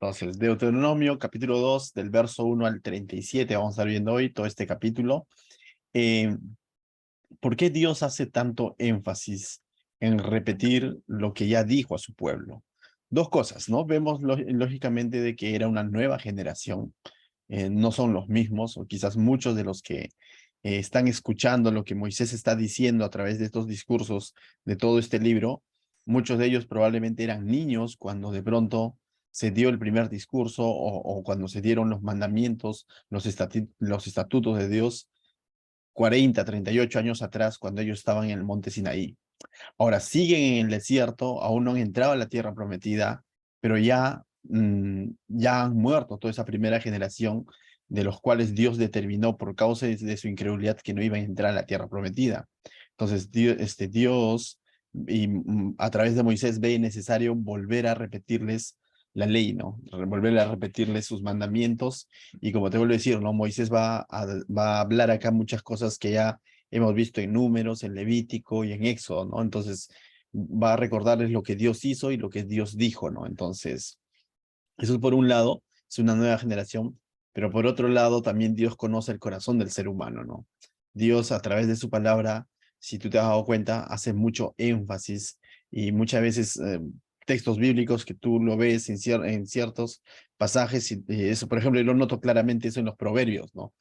Entonces, Deuteronomio, capítulo 2, del verso 1 al 37, vamos a estar viendo hoy todo este capítulo. Eh, ¿Por qué Dios hace tanto énfasis en repetir lo que ya dijo a su pueblo? Dos cosas, ¿no? Vemos lógicamente de que era una nueva generación, no son los mismos, o quizás muchos de los que están escuchando lo que Moisés está diciendo a través de estos discursos de todo este libro, muchos de ellos probablemente eran niños cuando de pronto se dio el primer discurso o cuando se dieron los mandamientos, los estatutos de Dios 40, 38 años atrás, cuando ellos estaban en el monte Sinaí. Ahora siguen en el desierto, aún no han entrado a la tierra prometida, pero ya han muerto toda esa primera generación de los cuales Dios determinó por causa de su incredulidad que no iban a entrar a la tierra prometida. Entonces Dios a través de Moisés ve necesario volver a repetirles la ley, ¿no? Volver a repetirles sus mandamientos. Y como te vuelvo a decir, ¿no? Moisés va a hablar acá muchas cosas que ya hemos visto en Números, en Levítico y en Éxodo, ¿no? Entonces va a recordarles lo que Dios hizo y lo que Dios dijo, ¿no? Entonces, eso por un lado, es una nueva generación, pero por otro lado también Dios conoce el corazón del ser humano, ¿no? Dios a través de su palabra, si tú te has dado cuenta, hace mucho énfasis y muchas veces textos bíblicos que tú lo ves en ciertos pasajes, y eso, por ejemplo, yo lo noto claramente eso en los proverbios, ¿no?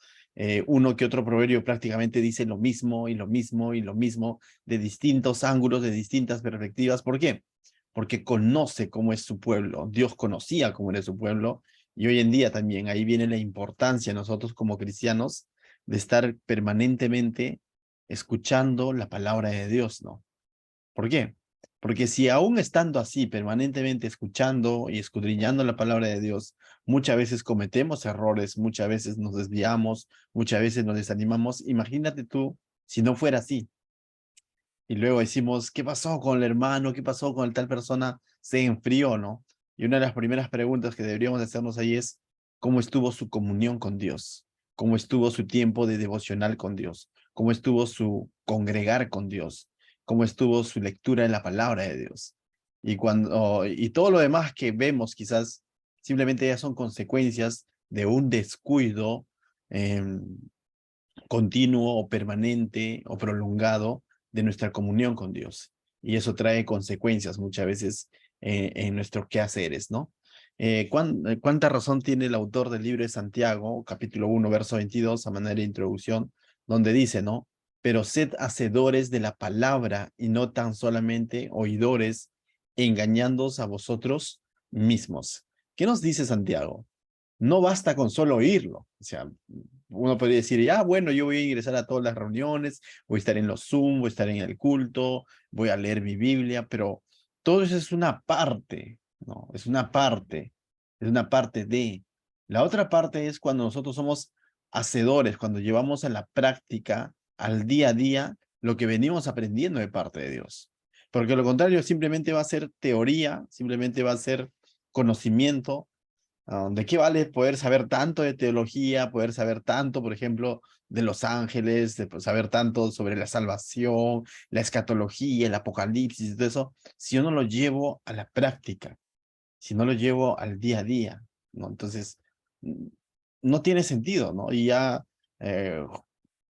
Uno que otro proverbio prácticamente dice lo mismo y lo mismo y lo mismo de distintos ángulos, de distintas perspectivas. ¿Por qué? Porque conoce cómo es su pueblo. Dios conocía cómo era su pueblo y hoy en día también ahí viene la importancia nosotros como cristianos de estar permanentemente escuchando la palabra de Dios, ¿no? ¿Por qué? Porque si aún estando así, permanentemente escuchando y escudriñando la palabra de Dios, muchas veces cometemos errores, muchas veces nos desviamos, muchas veces nos desanimamos. Imagínate tú si no fuera así. Y luego decimos, ¿qué pasó con el hermano? ¿Qué pasó con el tal persona? Se enfrió, ¿no? Y una de las primeras preguntas que deberíamos hacernos ahí es, ¿cómo estuvo su comunión con Dios? ¿Cómo estuvo su tiempo de devocional con Dios? ¿Cómo estuvo su congregar con Dios? ¿Cómo estuvo su lectura de la palabra de Dios? Y todo lo demás que vemos quizás simplemente ya son consecuencias de un descuido em, continuo o permanente o prolongado de nuestra comunión con Dios. Y eso trae consecuencias muchas veces en nuestros quehaceres, ¿no? ¿Cuánta razón tiene el autor del libro de Santiago, capítulo 1, verso 22, a manera de introducción, donde dice, ¿no? Pero sed hacedores de la palabra y no tan solamente oidores, engañándoos a vosotros mismos. ¿Qué nos dice Santiago? No basta con solo oírlo. O sea, uno podría decir, ya, bueno, yo voy a ingresar a todas las reuniones, voy a estar en los Zoom, voy a estar en el culto, voy a leer mi Biblia, pero todo eso es una parte, ¿no? Es una parte de. La otra parte es cuando nosotros somos hacedores, cuando llevamos a la práctica, al día a día, lo que venimos aprendiendo de parte de Dios. Porque lo contrario simplemente va a ser teoría, simplemente va a ser conocimiento. ¿De qué vale poder saber tanto de teología, poder saber tanto, por ejemplo, de los ángeles, de saber tanto sobre la salvación, la escatología, el apocalipsis y todo eso, si yo no lo llevo a la práctica, si no lo llevo al día a día, ¿no? Entonces, mm, no tiene sentido, ¿no? Y ya eh,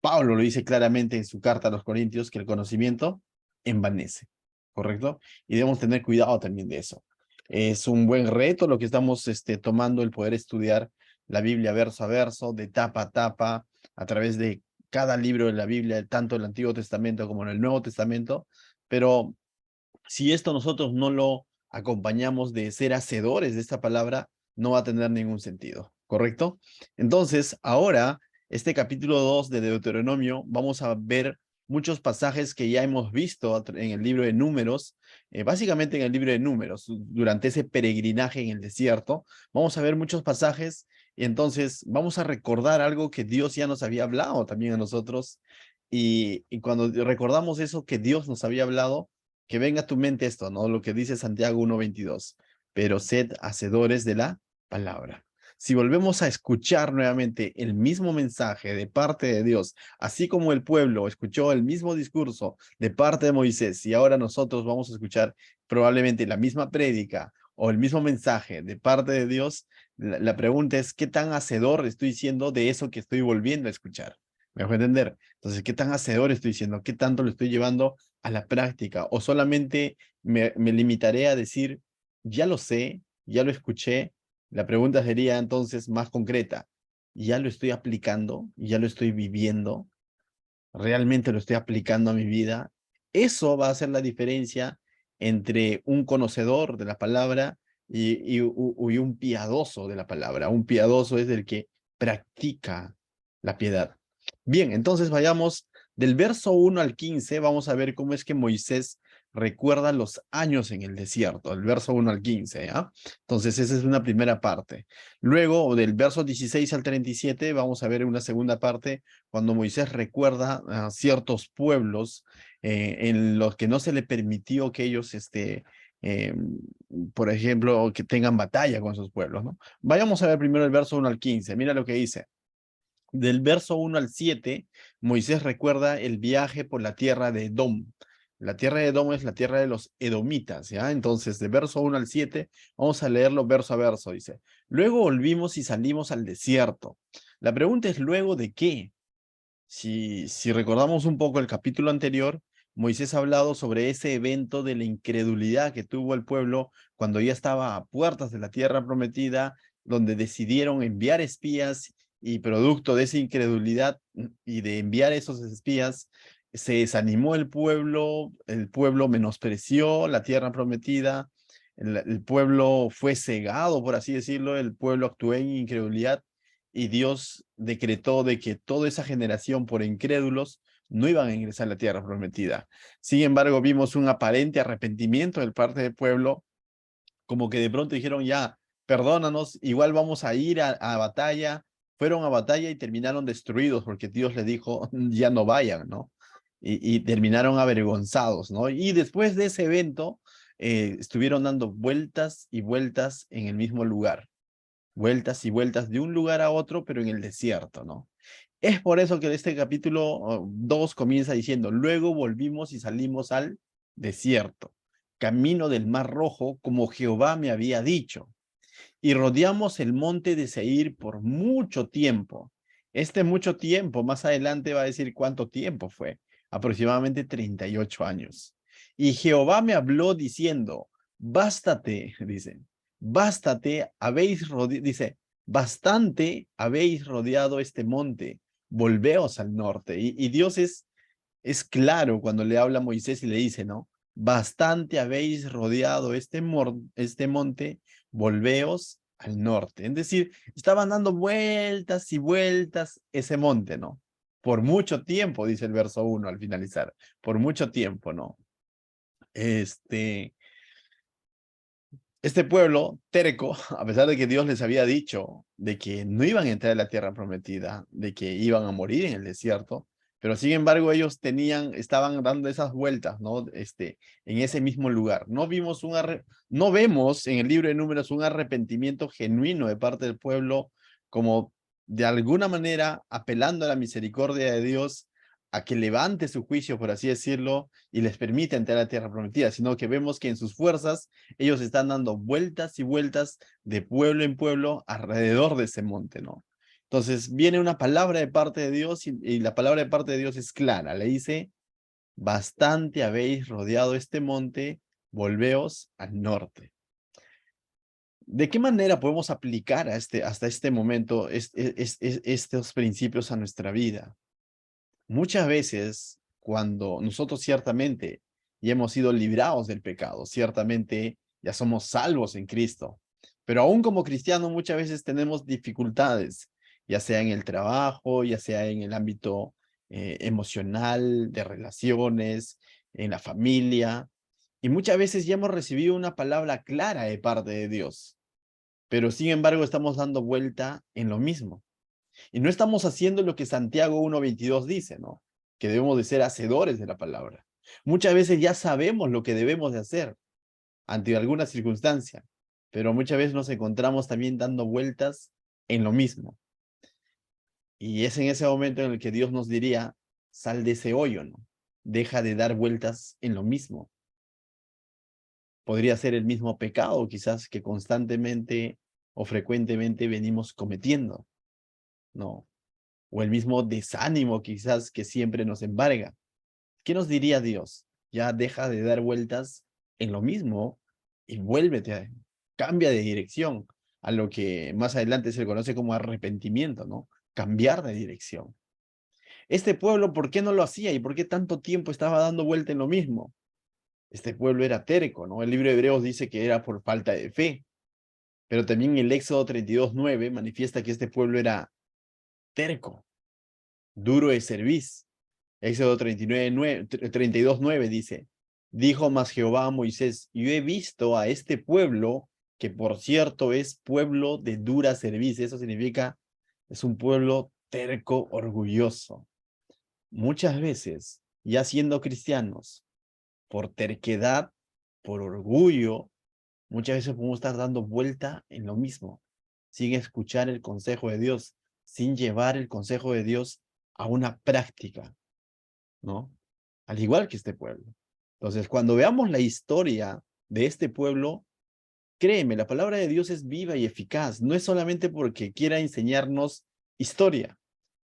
Pablo lo dice claramente en su carta a los Corintios, que el conocimiento envanece, ¿correcto? Y debemos tener cuidado también de eso. Es un buen reto lo que estamos tomando, el poder estudiar la Biblia verso a verso, de tapa a tapa, a través de cada libro de la Biblia, tanto el Antiguo Testamento como en el Nuevo Testamento, pero si esto nosotros no lo acompañamos de ser hacedores de esta palabra, no va a tener ningún sentido, ¿correcto? Entonces, ahora, este capítulo 2 de Deuteronomio, vamos a ver muchos pasajes que ya hemos visto en el libro de Números, básicamente en el libro de Números, durante ese peregrinaje en el desierto, vamos a ver muchos pasajes y entonces vamos a recordar algo que Dios ya nos había hablado también a nosotros y cuando recordamos eso que Dios nos había hablado, que venga a tu mente esto, ¿no? Lo que dice Santiago 1:22, pero sed hacedores de la palabra. Si volvemos a escuchar nuevamente el mismo mensaje de parte de Dios, así como el pueblo escuchó el mismo discurso de parte de Moisés, y ahora nosotros vamos a escuchar probablemente la misma prédica o el mismo mensaje de parte de Dios, la pregunta es, ¿qué tan hacedor estoy siendo de eso que estoy volviendo a escuchar? ¿Me dejo entender? Entonces, ¿qué tan hacedor estoy siendo? ¿Qué tanto lo estoy llevando a la práctica? ¿O solamente me limitaré a decir, ya lo sé, ya lo escuché? La pregunta sería entonces más concreta. ¿Ya lo estoy aplicando? ¿Ya lo estoy viviendo? ¿Realmente lo estoy aplicando a mi vida? Eso va a hacer la diferencia entre un conocedor de la palabra y un piadoso de la palabra. Un piadoso es el que practica la piedad. Bien, entonces vayamos del verso 1 al 15, vamos a ver cómo es que Moisés recuerda los años en el desierto, del verso 1 al 15, ¿ah? Entonces esa es una primera parte. Luego, del verso 16 al 37, vamos a ver una segunda parte cuando Moisés recuerda a ciertos pueblos en los que no se le permitió que ellos, eh, por ejemplo, que tengan batalla con esos pueblos, ¿no? Vayamos a ver primero el verso 1 al 15. Mira lo que dice. Del verso 1 al 7, Moisés recuerda el viaje por la tierra de Edom. La tierra de Edom es la tierra de los edomitas, ¿ya? Entonces, de verso 1 al 7, vamos a leerlo verso a verso, dice. Luego volvimos y salimos al desierto. La pregunta es, ¿luego de qué? Si recordamos un poco el capítulo anterior, Moisés ha hablado sobre ese evento de la incredulidad que tuvo el pueblo cuando ya estaba a puertas de la tierra prometida, donde decidieron enviar espías y producto de esa incredulidad y de enviar esos espías, se desanimó el pueblo menospreció la tierra prometida, el pueblo fue cegado, por así decirlo, el pueblo actuó en incredulidad y Dios decretó de que toda esa generación por incrédulos no iban a ingresar a la tierra prometida. Sin embargo, vimos un aparente arrepentimiento del parte del pueblo, como que de pronto dijeron, ya, perdónanos, igual vamos a ir a batalla. Fueron a batalla y terminaron destruidos porque Dios les dijo, ya no vayan, ¿no? Y terminaron avergonzados, ¿no? Y después de ese evento, estuvieron dando vueltas y vueltas en el mismo lugar, vueltas y vueltas de un lugar a otro, pero en el desierto, ¿no? Es por eso que este capítulo 2 comienza diciendo, luego volvimos y salimos al desierto, camino del Mar Rojo, como Jehová me había dicho, y rodeamos el monte de Seir por mucho tiempo. Este mucho tiempo, más adelante va a decir cuánto tiempo fue, aproximadamente 38 años. Y Jehová me habló diciendo, bástate, dice, bástate, dice, bastante habéis rodeado este monte, volveos al norte. Y Dios es claro cuando le habla a Moisés y le dice, ¿no? Bastante habéis rodeado este monte, volveos al norte. Es decir, estaban dando vueltas y vueltas ese monte, ¿no? Por mucho tiempo, dice el verso 1 al finalizar. Por mucho tiempo, ¿no? Este, este pueblo terco, a pesar de que Dios les había dicho de que no iban a entrar en la tierra prometida, de que iban a morir en el desierto, pero sin embargo ellos estaban dando esas vueltas, ¿no? En ese mismo lugar. No vemos en el libro de Números un arrepentimiento genuino de parte del pueblo, como de alguna manera apelando a la misericordia de Dios a que levante su juicio, por así decirlo, y les permita entrar a la tierra prometida, sino que vemos que en sus fuerzas ellos están dando vueltas y vueltas de pueblo en pueblo alrededor de ese monte, ¿no? Entonces viene una palabra de parte de Dios y la palabra de parte de Dios es clara. Le dice, bastante habéis rodeado este monte, volveos al norte. ¿De qué manera podemos aplicar hasta este momento estos principios a nuestra vida? Muchas veces, cuando nosotros ciertamente ya hemos sido librados del pecado, ciertamente ya somos salvos en Cristo, pero aún como cristianos muchas veces tenemos dificultades, ya sea en el trabajo, ya sea en el ámbito emocional, de relaciones, en la familia, y muchas veces ya hemos recibido una palabra clara de parte de Dios, pero sin embargo estamos dando vuelta en lo mismo. Y no estamos haciendo lo que Santiago 1:22 dice, ¿no? Que debemos de ser hacedores de la palabra. Muchas veces ya sabemos lo que debemos de hacer ante alguna circunstancia, pero muchas veces nos encontramos también dando vueltas en lo mismo. Y es en ese momento en el que Dios nos diría, sal de ese hoyo, ¿no? Deja de dar vueltas en lo mismo. Podría ser el mismo pecado, quizás, que constantemente o frecuentemente venimos cometiendo, ¿no? O el mismo desánimo, quizás, que siempre nos embarga. ¿Qué nos diría Dios? Ya deja de dar vueltas en lo mismo y cambia de dirección a lo que más adelante se le conoce como arrepentimiento, ¿no? Cambiar de dirección. Este pueblo, ¿por qué no lo hacía y por qué tanto tiempo estaba dando vuelta en lo mismo? Este pueblo era terco, ¿no? El libro de Hebreos dice que era por falta de fe, pero también el Éxodo 32:9 manifiesta que este pueblo era terco, duro de cerviz. Éxodo 32:9 dice, dijo más Jehová a Moisés, yo he visto a este pueblo, que por cierto es pueblo de dura cerviz. Eso significa, es un pueblo terco, orgulloso. Muchas veces, ya siendo cristianos, por terquedad, por orgullo, muchas veces podemos estar dando vuelta en lo mismo, sin escuchar el consejo de Dios, sin llevar el consejo de Dios a una práctica, ¿no? Al igual que este pueblo. Entonces, cuando veamos la historia de este pueblo, créeme, la palabra de Dios es viva y eficaz. No es solamente porque quiera enseñarnos historia,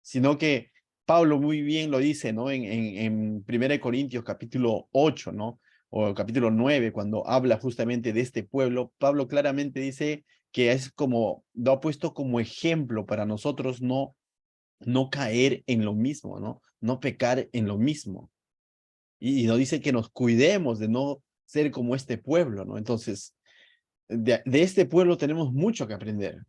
sino que Pablo muy bien lo dice, ¿no? En 1 Corintios capítulo 8, ¿no? O capítulo 9, cuando habla justamente de este pueblo, Pablo claramente dice que es como, lo ha puesto como ejemplo para nosotros no caer en lo mismo, ¿no? No pecar en lo mismo. Y nos dice que nos cuidemos de no ser como este pueblo, ¿no? Entonces, de este pueblo tenemos mucho que aprender.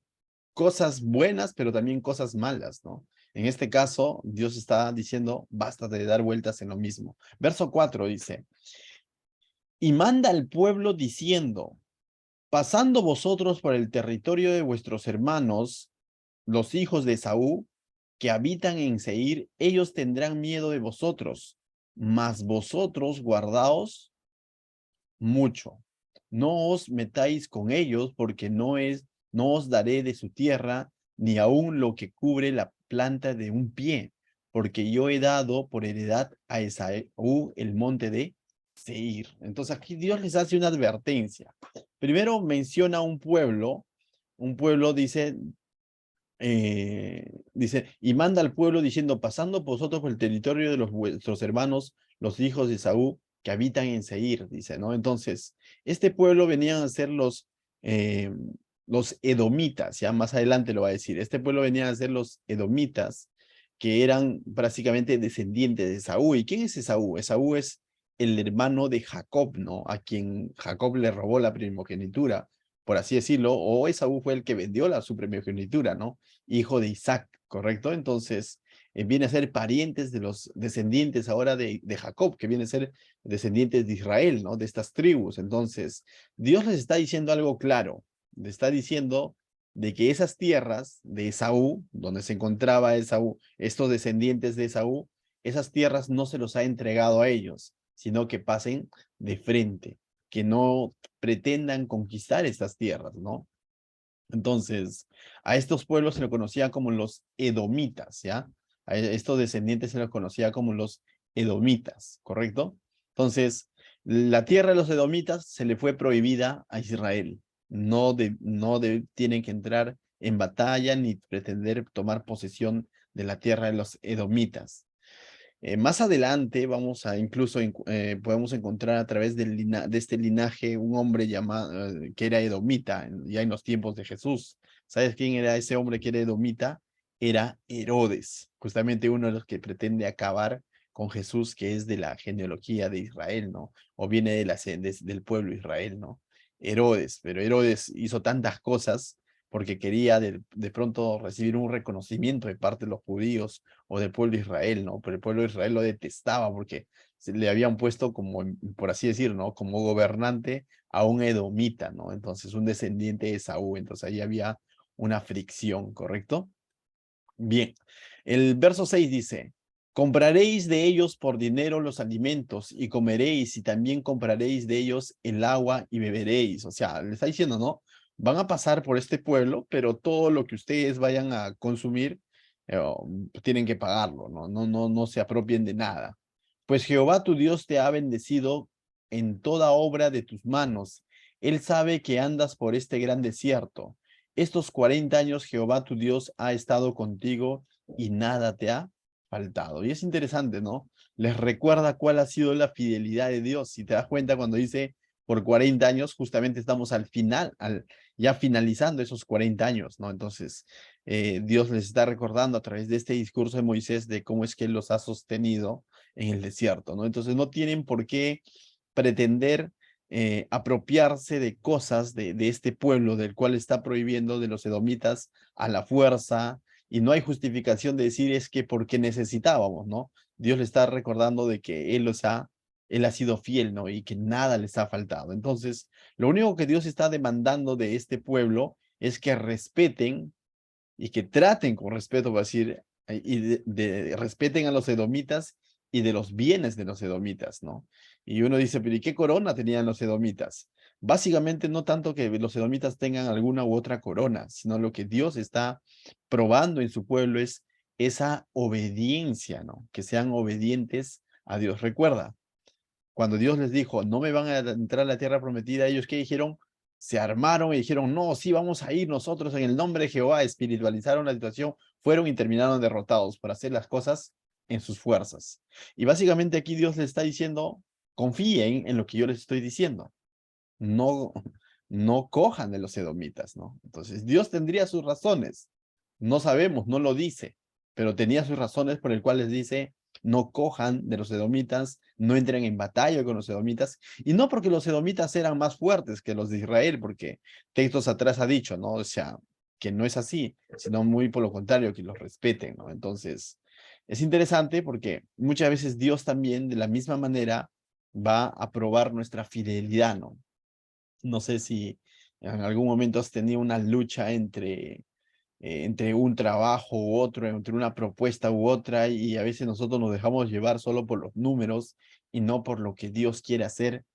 Cosas buenas, pero también cosas malas, ¿no? En este caso, Dios está diciendo, basta de dar vueltas en lo mismo. Verso 4 dice, y manda al pueblo diciendo, pasando vosotros por el territorio de vuestros hermanos, los hijos de Esaú, que habitan en Seir, ellos tendrán miedo de vosotros, mas vosotros guardaos mucho. No os metáis con ellos, porque no os daré de su tierra, ni aun lo que cubre la planta de un pie, porque yo he dado por heredad a Esaú el monte de Seir. Entonces aquí Dios les hace una advertencia. Primero menciona un pueblo dice, y manda al pueblo diciendo, pasando vosotros por el territorio de vuestros hermanos, los hijos de Esaú, que habitan en Seir, dice, ¿no? Entonces, este pueblo venían a ser los edomitas, ya más adelante lo va a decir, este pueblo venían a ser los edomitas, que eran prácticamente descendientes de Esaú. ¿Y quién es Esaú? Esaú es el hermano de Jacob, ¿no? A quien Jacob le robó la primogenitura, por así decirlo, o Esaú fue el que vendió su primogenitura, ¿no? Hijo de Isaac, ¿correcto? Entonces, viene a ser parientes de los descendientes ahora de Jacob, que viene a ser descendientes de Israel, ¿no? De estas tribus. Entonces, Dios les está diciendo algo claro, les está diciendo de que esas tierras de Esaú, donde se encontraba Esaú, estos descendientes de Esaú, esas tierras no se los ha entregado a ellos, sino que pasen de frente, que no pretendan conquistar estas tierras, ¿no? Entonces, a estos pueblos se les conocía como los edomitas, ¿ya? A estos descendientes se les conocía como los edomitas, ¿correcto? Entonces, la tierra de los edomitas se le fue prohibida a Israel. Tienen que entrar en batalla ni pretender tomar posesión de la tierra de los edomitas. Más adelante podemos encontrar a través de este linaje un hombre llamado que era edomita, ya en los tiempos de Jesús. ¿Sabes quién era ese hombre que era edomita? Era Herodes, justamente uno de los que pretende acabar con Jesús, que es de la genealogía de Israel, ¿no? O viene del pueblo de Israel, ¿no? Herodes, pero Herodes hizo tantas cosas porque quería de pronto recibir un reconocimiento de parte de los judíos o del pueblo de Israel, ¿no? Pero el pueblo de Israel lo detestaba porque le habían puesto como, por así decir, ¿no? Como gobernante a un edomita, ¿no? Entonces, un descendiente de Esaú. Entonces, ahí había una fricción, ¿correcto? Bien, el verso 6 dice, compraréis de ellos por dinero los alimentos y comeréis y también compraréis de ellos el agua y beberéis. O sea, le está diciendo, ¿no? Van a pasar por este pueblo, pero todo lo que ustedes vayan a consumir, tienen que pagarlo, ¿no? No se apropien de nada. Pues Jehová tu Dios te ha bendecido en toda obra de tus manos. Él sabe que andas por este gran desierto. Estos 40 años Jehová tu Dios ha estado contigo y nada te ha faltado. Y es interesante, ¿no? Les recuerda cuál ha sido la fidelidad de Dios. Si te das cuenta cuando dice por 40 años, justamente estamos al final, ya finalizando esos 40 años, ¿no? Entonces, Dios les está recordando a través de este discurso de Moisés de cómo es que Él los ha sostenido en el desierto, ¿no? Entonces, no tienen por qué pretender apropiarse de cosas de este pueblo del cual está prohibiendo de los edomitas a la fuerza, y no hay justificación de decir es que porque necesitábamos, ¿no? Dios le está recordando de que Él ha sido fiel, ¿no? Y que nada les ha faltado. Entonces, lo único que Dios está demandando de este pueblo es que respeten y que traten con respeto, va a decir, y respeten a los edomitas y de los bienes de los edomitas, ¿no? Y uno dice, pero ¿y qué corona tenían los edomitas? Básicamente no tanto que los edomitas tengan alguna u otra corona, sino lo que Dios está probando en su pueblo es esa obediencia, ¿no? Que sean obedientes a Dios. Recuerda, cuando Dios les dijo, no me van a entrar a la tierra prometida, ellos ¿qué dijeron? Se armaron y dijeron, no, sí, vamos a ir nosotros en el nombre de Jehová, espiritualizaron la situación, fueron y terminaron derrotados por hacer las cosas en sus fuerzas. Y básicamente aquí Dios les está diciendo, confíen en lo que yo les estoy diciendo, no, no cojan de los edomitas, ¿no? Entonces Dios tendría sus razones, no sabemos, no lo dice, pero tenía sus razones por el cual les dice, no cojan de los edomitas, no entren en batalla con los edomitas, y no porque los edomitas eran más fuertes que los de Israel, porque textos atrás ha dicho, ¿no? O sea, que no es así, sino muy por lo contrario, que los respeten, ¿no? Entonces, es interesante porque muchas veces Dios también, de la misma manera, va a probar nuestra fidelidad, ¿no? No sé si en algún momento has tenido una lucha entre un trabajo u otro, entre una propuesta u otra, y a veces nosotros nos dejamos llevar solo por los números y no por lo que Dios quiere hacer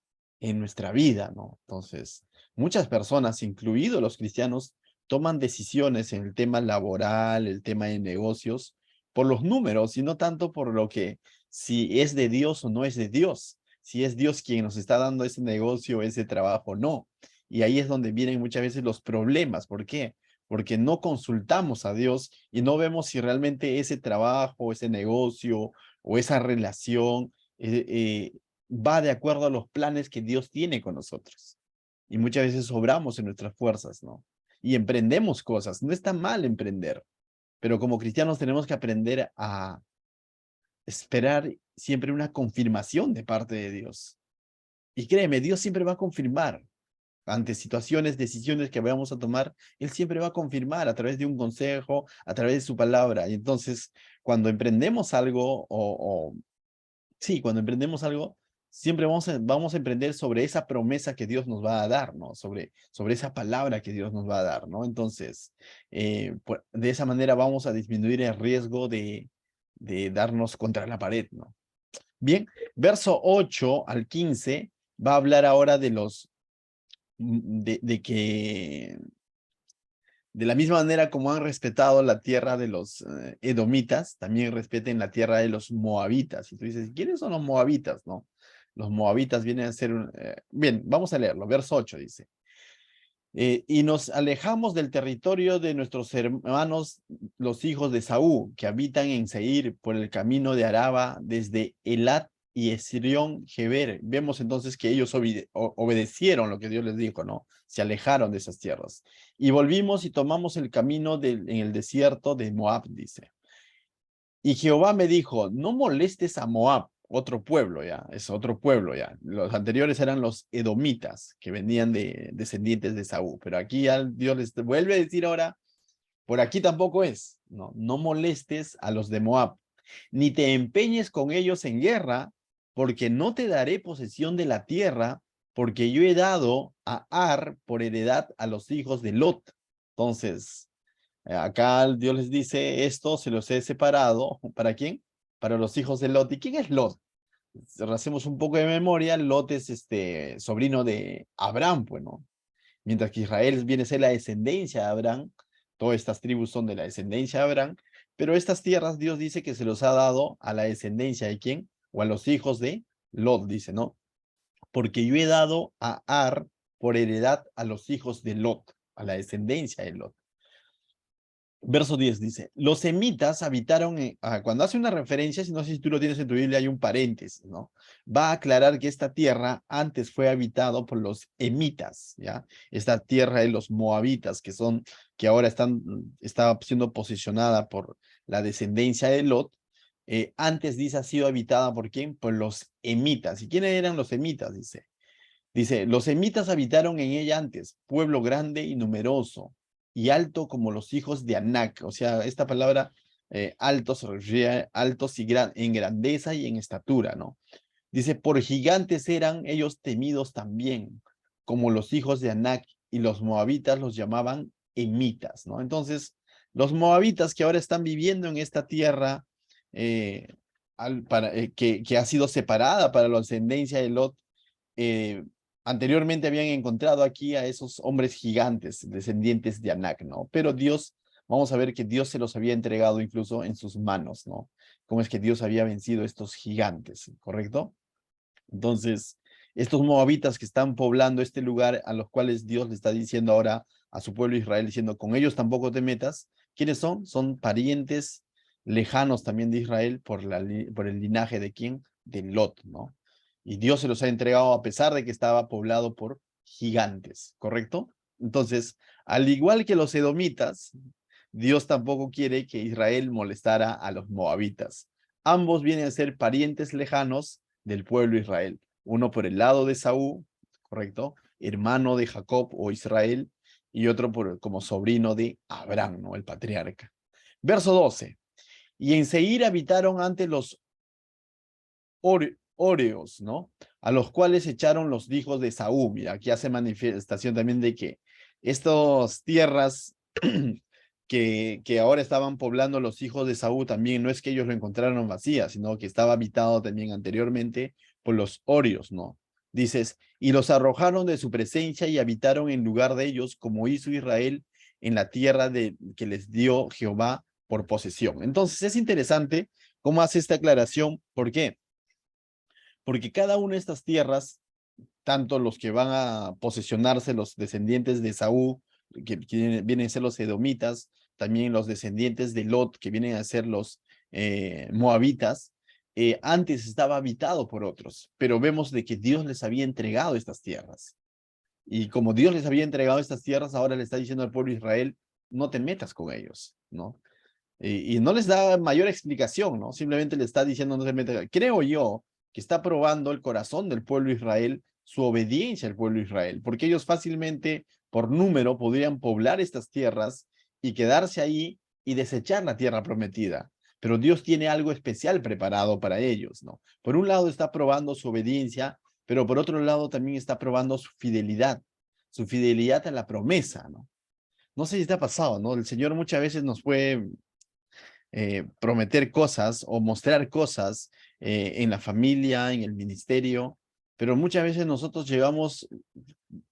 en nuestra vida, ¿no? Entonces, muchas personas, incluidos los cristianos, toman decisiones en el tema laboral, el tema de negocios, por los números y no tanto por lo que si es de Dios o no es de Dios, si es Dios quien nos está dando ese negocio, ese trabajo, no. Y ahí es donde vienen muchas veces los problemas. ¿Por qué? Porque no consultamos a Dios y no vemos si realmente ese trabajo, ese negocio o esa relación va de acuerdo a los planes que Dios tiene con nosotros. Y muchas veces sobramos en nuestras fuerzas, ¿no? Y emprendemos cosas. No está mal emprender, pero como cristianos tenemos que aprender a esperar siempre una confirmación de parte de Dios. Y créeme, Dios siempre va a confirmar ante situaciones, decisiones que vayamos a tomar, Él siempre va a confirmar a través de un consejo, a través de su palabra. Y entonces, cuando emprendemos algo, sí, cuando emprendemos algo, siempre vamos a emprender sobre esa promesa que Dios nos va a dar, ¿no? Sobre esa palabra que Dios nos va a dar, ¿no? Entonces, de esa manera vamos a disminuir el riesgo de darnos contra la pared, ¿no? Bien, verso 8 al 15 va a hablar ahora de los de que de la misma manera como han respetado la tierra de los edomitas, también respeten la tierra de los moabitas. Y tú dices, ¿quiénes son los moabitas? ¿No? Los moabitas vienen a ser... bien, vamos a leerlo. Verso 8 dice. Y nos alejamos del territorio de nuestros hermanos, los hijos de Saúl, que habitan en Seir por el camino de Araba, desde Elat y Esrión Geber. Vemos entonces que ellos obedecieron lo que Dios les dijo, ¿no? Se alejaron de esas tierras. Y volvimos y tomamos el camino en el desierto de Moab, dice. Y Jehová me dijo, no molestes a Moab, otro pueblo ya, es otro pueblo ya. Los anteriores eran los edomitas, que venían de descendientes de Saúl. Pero aquí ya Dios les vuelve a decir ahora, por aquí tampoco es, no, no molestes a los de Moab, ni te empeñes con ellos en guerra, porque no te daré posesión de la tierra, porque yo he dado a Ar por heredad a los hijos de Lot. Entonces, acá Dios les dice, esto se los he separado. ¿Para quién? Para los hijos de Lot. ¿Y quién es Lot? Si hacemos un poco de memoria, Lot es sobrino de Abraham, pues, ¿no? Mientras que Israel viene a ser la descendencia de Abraham, todas estas tribus son de la descendencia de Abraham, pero estas tierras Dios dice que se los ha dado a la descendencia de quién, o a los hijos de Lot, dice, ¿no? porque yo he dado a Ar por heredad a los hijos de Lot, a la descendencia de Lot. Verso 10 dice, los semitas habitaron, cuando hace una referencia, si no sé si tú lo tienes en tu Biblia, hay un paréntesis, ¿no? Va a aclarar que esta tierra antes fue habitado por los emitas, ¿ya? Esta tierra de los moabitas, que ahora está siendo posicionada por la descendencia de Lot, antes dice ha sido habitada por ¿quién? Por los emitas. ¿Y quiénes eran los emitas? Dice, los semitas habitaron en ella antes, pueblo grande y numeroso, y alto como los hijos de Anac. O sea, esta palabra alto se refiere a altos en grandeza y en estatura, ¿no? Dice, por gigantes eran ellos temidos también, como los hijos de Anac, y los moabitas los llamaban emitas, ¿no? Entonces, los moabitas que ahora están viviendo en esta tierra que ha sido separada para la ascendencia de Lot, eh, anteriormente habían encontrado aquí a esos hombres gigantes, descendientes de Anac, ¿no? Pero Dios, vamos a ver que Dios se los había entregado incluso en sus manos, ¿no? Cómo es que Dios había vencido a estos gigantes, ¿correcto? Entonces, estos moabitas que están poblando este lugar, a los cuales Dios le está diciendo ahora a su pueblo Israel, diciendo, con ellos tampoco te metas. ¿Quiénes son? Son parientes lejanos también de Israel por el linaje de quién? De Lot, ¿no? Y Dios se los ha entregado a pesar de que estaba poblado por gigantes, ¿correcto? Entonces, al igual que los edomitas, Dios tampoco quiere que Israel molestara a los moabitas. Ambos vienen a ser parientes lejanos del pueblo de Israel. Uno por el lado de Saúl, ¿correcto? Hermano de Jacob o Israel, y otro como sobrino de Abraham, ¿no? El patriarca. Verso 12. Y en Seir habitaron ante los Oreos, ¿no? A los cuales echaron los hijos de Saúl. Mira, aquí hace manifestación también de que estas tierras que ahora estaban poblando los hijos de Saúl también no es que ellos lo encontraron vacía, sino que estaba habitado también anteriormente por los Orios, ¿no? Dices, y los arrojaron de su presencia y habitaron en lugar de ellos, como hizo Israel en la tierra que les dio Jehová por posesión. Entonces es interesante cómo hace esta aclaración. ¿Por qué? Porque cada una de estas tierras, tanto los que van a posesionarse, los descendientes de Saúl, que vienen a ser los edomitas, también los descendientes de Lot, que vienen a ser los moabitas, antes estaba habitado por otros, pero vemos de que Dios les había entregado estas tierras. Y como Dios les había entregado estas tierras, ahora le está diciendo al pueblo de Israel, no te metas con ellos, ¿no? Y no les da mayor explicación, ¿no? Simplemente le está diciendo, no se meta. Creo yo que está probando el corazón del pueblo de Israel, su obediencia al pueblo de Israel, porque ellos fácilmente, por número, podrían poblar estas tierras y quedarse ahí y desechar la tierra prometida. Pero Dios tiene algo especial preparado para ellos, ¿no? Por un lado está probando su obediencia, pero por otro lado también está probando su fidelidad a la promesa, ¿no? No sé si te ha pasado, ¿no? El Señor muchas veces nos puede prometer cosas o mostrar cosas en la familia, en el ministerio, pero muchas veces nosotros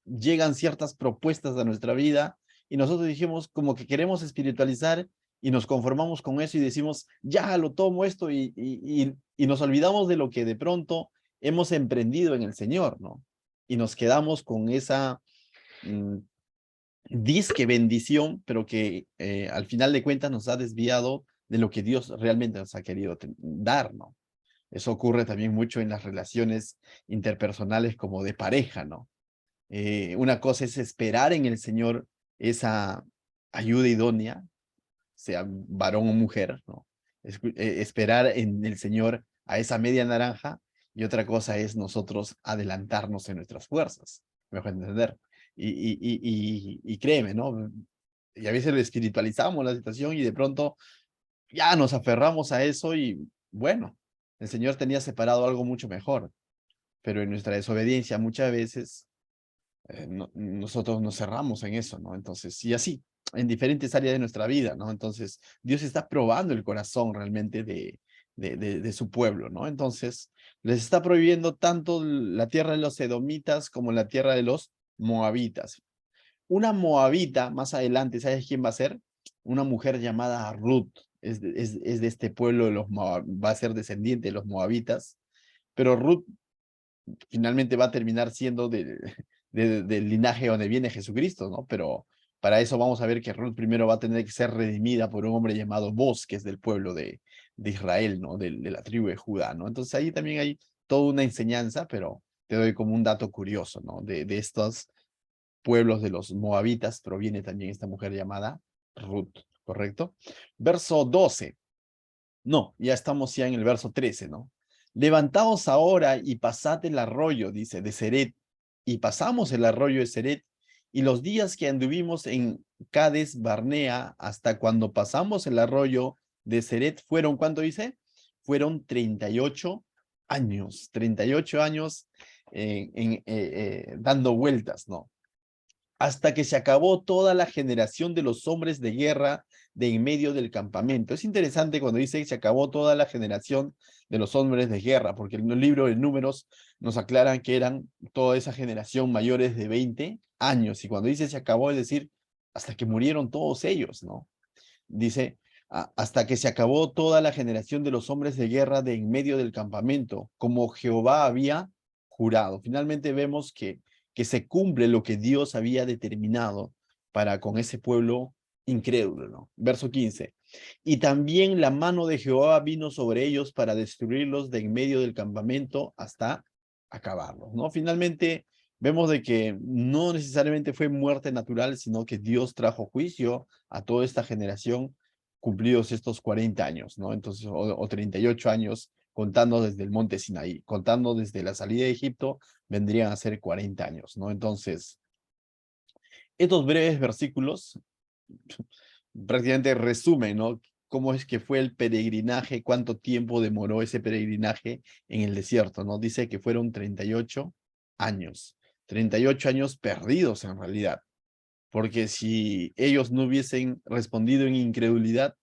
llegan ciertas propuestas a nuestra vida y nosotros dijimos como que queremos espiritualizar y nos conformamos con eso y decimos, ya lo tomo esto y nos olvidamos de lo que de pronto hemos emprendido en el Señor, ¿no? Y nos quedamos con esa mm, disque bendición, pero que al final de cuentas nos ha desviado de lo que Dios realmente nos ha querido dar, ¿no? Eso ocurre también mucho en las relaciones interpersonales como de pareja, ¿no? Una cosa es esperar en el Señor esa ayuda idónea, sea varón o mujer, ¿no? Esperar en el Señor a esa media naranja, y otra cosa es nosotros adelantarnos en nuestras fuerzas, mejor entender. Y créeme, ¿no? Y a veces lo espiritualizamos la situación y de pronto ya nos aferramos a eso y bueno, el Señor tenía separado algo mucho mejor, pero en nuestra desobediencia muchas veces nosotros nos cerramos en eso, ¿no? Entonces, y así, en diferentes áreas de nuestra vida, ¿no? Entonces, Dios está probando el corazón realmente de su pueblo, ¿no? Entonces, les está prohibiendo tanto la tierra de los edomitas como la tierra de los moabitas. Una moabita, más adelante, ¿sabes quién va a ser? Una mujer llamada Ruth, es de este pueblo de los va a ser descendiente de los moabitas, pero Ruth finalmente va a terminar siendo del linaje donde viene Jesucristo, ¿no? Pero para eso vamos a ver que Ruth primero va a tener que ser redimida por un hombre llamado Boz, que es del pueblo de Israel, ¿no? De la tribu de Judá, ¿no? Entonces ahí también hay toda una enseñanza, pero te doy como un dato curioso, ¿no? De estos pueblos de los moabitas proviene también esta mujer llamada Ruth, ¿correcto? Verso 12. No, ya estamos ya en el verso 13, ¿no? Levantaos ahora y pasad el arroyo, dice, de Ceret, y pasamos el arroyo de Ceret, y los días que anduvimos en Cades Barnea hasta cuando pasamos el arroyo de Ceret fueron, ¿cuánto dice? Fueron 38 años, 38 años dando vueltas, ¿no? Hasta que se acabó toda la generación de los hombres de guerra de en medio del campamento. Es interesante cuando dice que se acabó toda la generación de los hombres de guerra, porque en el libro de Números nos aclaran que eran toda esa generación mayores de 20 años, y cuando dice se acabó, es decir, hasta que murieron todos ellos, ¿no? Dice, hasta que se acabó toda la generación de los hombres de guerra de en medio del campamento, como Jehová había jurado. Finalmente vemos que se cumple lo que Dios había determinado para con ese pueblo incrédulo, ¿no? Verso 15. Y también la mano de Jehová vino sobre ellos para destruirlos de en medio del campamento hasta acabarlos, ¿no? Finalmente vemos de que no necesariamente fue muerte natural, sino que Dios trajo juicio a toda esta generación cumplidos estos 40 años, ¿no? Entonces, o 38 años contando desde el monte Sinaí, contando desde la salida de Egipto, vendrían a ser 40 años, ¿no? Entonces, estos breves versículos prácticamente resumen, ¿no? Cómo es que fue el peregrinaje, cuánto tiempo demoró ese peregrinaje en el desierto, ¿no? Dice que fueron 38 años, 38 años perdidos en realidad, porque si ellos no hubiesen respondido en incredulidad,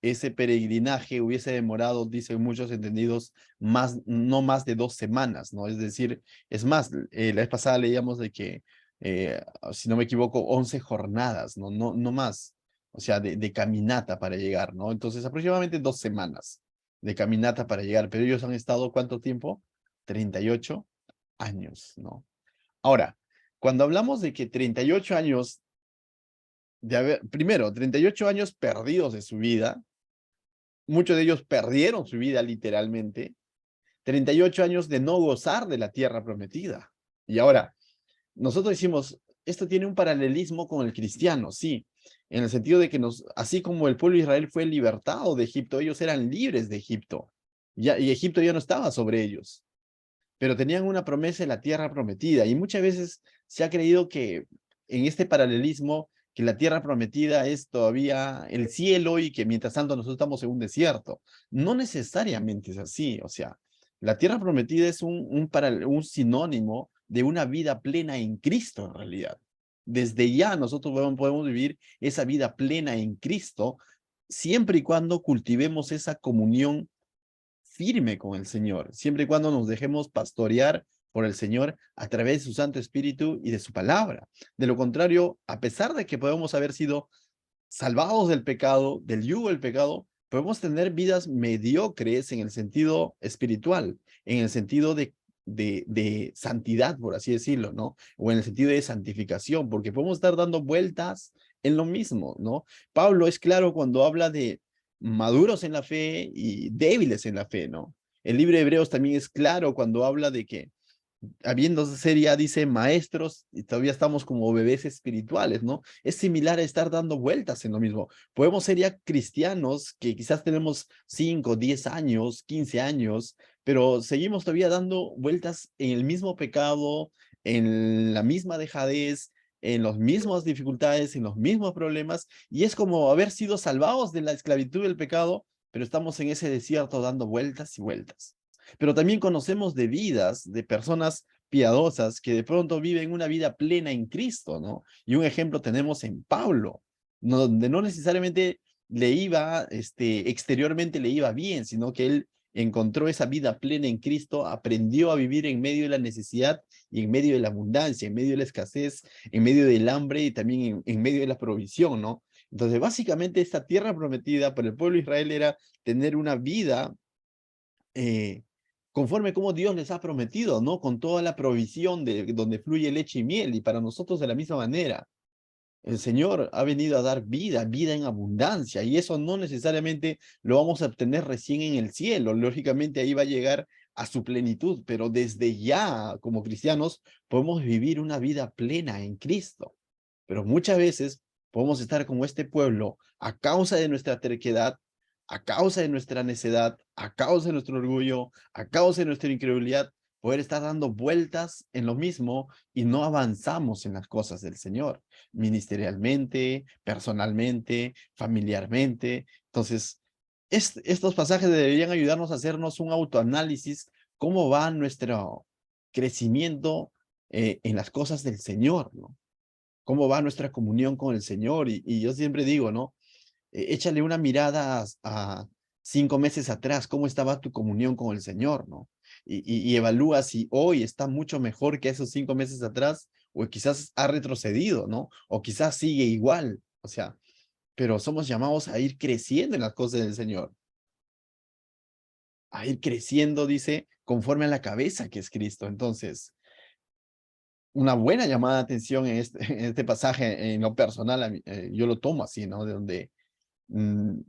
ese peregrinaje hubiese demorado, dicen muchos entendidos, no más de 2 semanas, ¿no? Es decir, es más, la vez pasada leíamos de que, si no me equivoco, 11 jornadas, no más, o sea, de caminata para llegar, ¿no? Entonces, aproximadamente 2 semanas de caminata para llegar, pero ellos han estado, ¿cuánto tiempo? 38 años, ¿no? Ahora, cuando hablamos de que 38 años primero, 38 años perdidos de su vida, muchos de ellos perdieron su vida literalmente, 38 años de no gozar de la tierra prometida. Y ahora, nosotros decimos, esto tiene un paralelismo con el cristiano, sí, en el sentido de que así como el pueblo de Israel fue libertado de Egipto, ellos eran libres de Egipto, y Egipto ya no estaba sobre ellos, pero tenían una promesa en la tierra prometida, y muchas veces se ha creído que en este paralelismo, que la tierra prometida es todavía el cielo y que mientras tanto nosotros estamos en un desierto. No necesariamente es así, o sea, la tierra prometida es un sinónimo de una vida plena en Cristo en realidad. Desde ya nosotros podemos vivir esa vida plena en Cristo siempre y cuando cultivemos esa comunión firme con el Señor, siempre y cuando nos dejemos pastorear por el Señor a través de su Santo Espíritu y de su palabra. De lo contrario, a pesar de que podemos haber sido salvados del pecado, del yugo del pecado, podemos tener vidas mediocres en el sentido espiritual, en el sentido de santidad, por así decirlo, ¿no? O en el sentido de santificación, porque podemos estar dando vueltas en lo mismo, ¿no? Pablo es claro cuando habla de maduros en la fe y débiles en la fe, ¿no? El libro de Hebreos también es claro cuando habla de que habiendo ser ya dice maestros y todavía estamos como bebés espirituales, ¿no? Es similar a estar dando vueltas en lo mismo. Podemos ser ya cristianos que quizás tenemos 5, 10 años, 15 años, pero seguimos todavía dando vueltas en el mismo pecado, en la misma dejadez, en las mismas dificultades, en los mismos problemas, y es como haber sido salvados de la esclavitud del pecado, pero estamos en ese desierto dando vueltas y vueltas. Pero también conocemos de vidas, de personas piadosas que de pronto viven una vida plena en Cristo, ¿no? Y un ejemplo tenemos en Pablo, donde no necesariamente le iba, exteriormente le iba bien, sino que él encontró esa vida plena en Cristo, aprendió a vivir en medio de la necesidad y en medio de la abundancia, en medio de la escasez, en medio del hambre y también en medio de la provisión, ¿no? Entonces, básicamente, esta tierra prometida para el pueblo de Israel era tener una vida conforme como Dios les ha prometido, ¿no? Con toda la provisión de donde fluye leche y miel, y para nosotros de la misma manera. El Señor ha venido a dar vida, vida en abundancia, y eso no necesariamente lo vamos a obtener recién en el cielo. Lógicamente ahí va a llegar a su plenitud, pero desde ya, como cristianos, podemos vivir una vida plena en Cristo. Pero muchas veces podemos estar como este pueblo a causa de nuestra terquedad, a causa de nuestra necedad, a causa de nuestro orgullo, a causa de nuestra incredulidad, poder estar dando vueltas en lo mismo y no avanzamos en las cosas del Señor, ministerialmente, personalmente, familiarmente. Entonces, estos pasajes deberían ayudarnos a hacernos un autoanálisis, cómo va nuestro crecimiento en las cosas del Señor, ¿no? Cómo va nuestra comunión con el Señor. Y yo siempre digo, ¿no? Échale una mirada a 5 meses atrás, cómo estaba tu comunión con el Señor, ¿no? Y evalúa si hoy está mucho mejor que esos 5 meses atrás, o quizás ha retrocedido, ¿no? O quizás sigue igual, o sea, pero somos llamados a ir creciendo en las cosas del Señor, a ir creciendo, dice, conforme a la cabeza que es Cristo. Entonces, una buena llamada de atención en este pasaje, en lo personal, yo lo tomo así, ¿no? De donde, mm,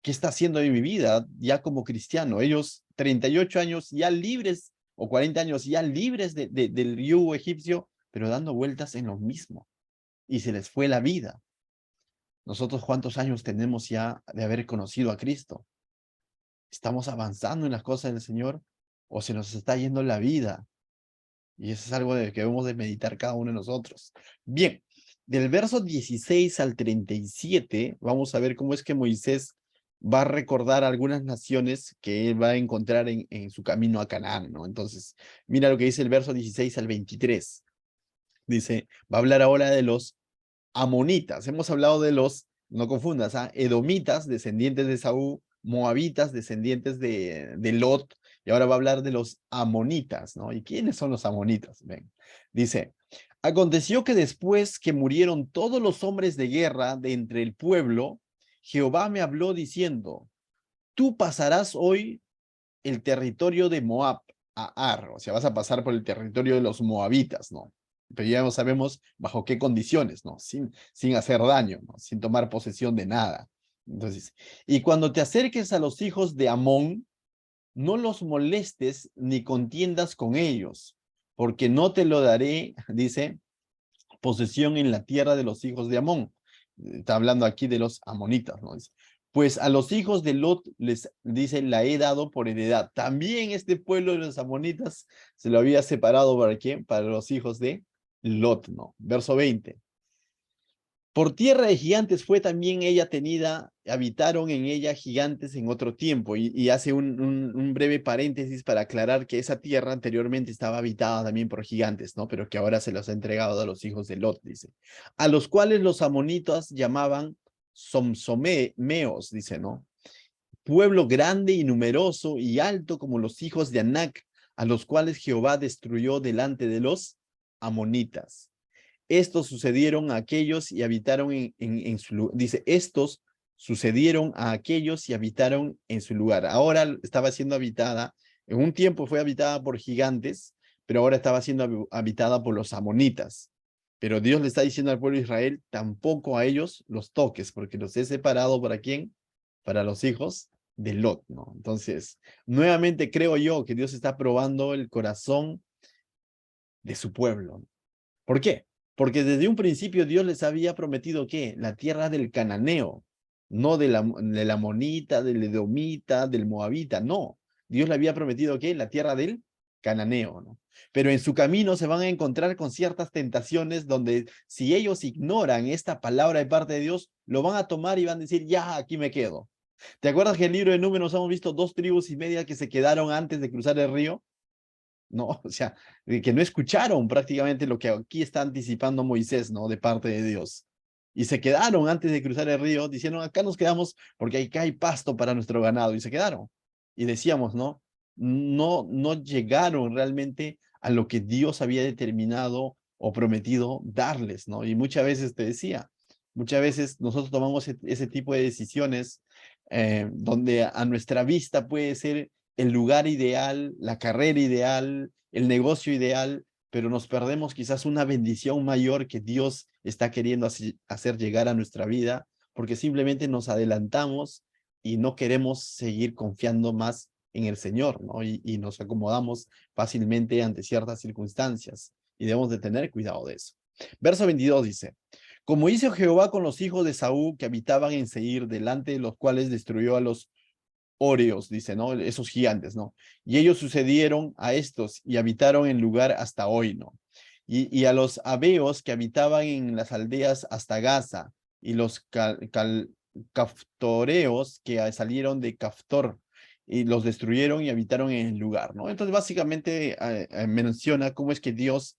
¿qué está haciendo en mi vida ya como cristiano? Ellos, 38 años ya libres, o 40 años ya libres del yugo egipcio, pero dando vueltas en lo mismo, y se les fue la vida. Nosotros, ¿cuántos años tenemos ya de haber conocido a Cristo? ¿Estamos avanzando en las cosas del Señor, o se nos está yendo la vida? Y eso es algo de que debemos de meditar cada uno de nosotros. Bien, del verso 16 al 37, vamos a ver cómo es que Moisés va a recordar algunas naciones que él va a encontrar en su camino a Canaán, ¿no? Entonces, mira lo que dice el verso 16 al 23. Dice, va a hablar ahora de los amonitas. Hemos hablado de los, no confundas, edomitas, descendientes de Saúl, moabitas, descendientes de Lot, y ahora va a hablar de los amonitas, ¿no? ¿Y quiénes son los amonitas? Ven. Dice, aconteció que después que murieron todos los hombres de guerra de entre el pueblo, Jehová me habló diciendo, tú pasarás hoy el territorio de Moab a Ar, o sea, vas a pasar por el territorio de los moabitas, ¿no? Pero ya no sabemos bajo qué condiciones, ¿no? Sin hacer daño, ¿no? Sin tomar posesión de nada. Entonces, y cuando te acerques a los hijos de Amón, no los molestes ni contiendas con ellos, porque no te lo daré, dice, posesión en la tierra de los hijos de Amón. Está hablando aquí de los amonitas, ¿no? Dice, pues a los hijos de Lot les dice, la he dado por heredad. También este pueblo de los amonitas se lo había separado, ¿para quién? Para los hijos de Lot, ¿no? Verso 20. Por tierra de gigantes fue también ella tenida, habitaron en ella gigantes en otro tiempo, y hace un breve paréntesis para aclarar que esa tierra anteriormente estaba habitada también por gigantes, ¿no? Pero que ahora se los ha entregado a los hijos de Lot, dice. A los cuales los amonitas llamaban somsomeos, dice, ¿no? Pueblo grande y numeroso y alto como los hijos de Anac, a los cuales Jehová destruyó delante de los amonitas. Estos sucedieron a aquellos y habitaron en su lugar. Dice, estos sucedieron a aquellos y habitaron en su lugar. Ahora estaba siendo habitada, en un tiempo fue habitada por gigantes, pero ahora estaba siendo habitada por los amonitas. Pero Dios le está diciendo al pueblo de Israel, tampoco a ellos los toques, porque los he separado, ¿para quién? Para los hijos de Lot, ¿no? Entonces, nuevamente creo yo que Dios está probando el corazón de su pueblo. ¿Por qué? Porque desde un principio Dios les había prometido ¿qué? La tierra del cananeo, no de la monita, del edomita, del moabita, no. Dios le había prometido ¿qué? La tierra del cananeo, ¿no? Pero en su camino se van a encontrar con ciertas tentaciones donde si ellos ignoran esta palabra de parte de Dios, lo van a tomar y van a decir, ya, aquí me quedo. ¿Te acuerdas que en el libro de Números hemos visto 2,5 tribus que se quedaron antes de cruzar el río? ¿No? O sea, que no escucharon prácticamente lo que aquí está anticipando Moisés, ¿no? De parte de Dios. Y se quedaron antes de cruzar el río, dijeron, acá nos quedamos porque acá hay pasto para nuestro ganado, y se quedaron. Y decíamos, ¿no? No llegaron realmente a lo que Dios había determinado o prometido darles, ¿no? Y muchas veces te decía, muchas veces nosotros tomamos ese tipo de decisiones donde a nuestra vista puede ser el lugar ideal, la carrera ideal, el negocio ideal, pero nos perdemos quizás una bendición mayor que Dios está queriendo hacer llegar a nuestra vida, porque simplemente nos adelantamos y no queremos seguir confiando más en el Señor, ¿no? Y nos acomodamos fácilmente ante ciertas circunstancias y debemos de tener cuidado de eso. Verso 22 dice, como hizo Jehová con los hijos de Saúl que habitaban en Seir, delante de los cuales destruyó a los Oreos, dice, ¿no? Esos gigantes, ¿no? Y ellos sucedieron a estos y habitaron en lugar hasta hoy, ¿no? Y a los Abeos que habitaban en las aldeas hasta Gaza, y los Caftoreos que salieron de Caftor, y los destruyeron y habitaron en el lugar, ¿no? Entonces, básicamente menciona cómo es que Dios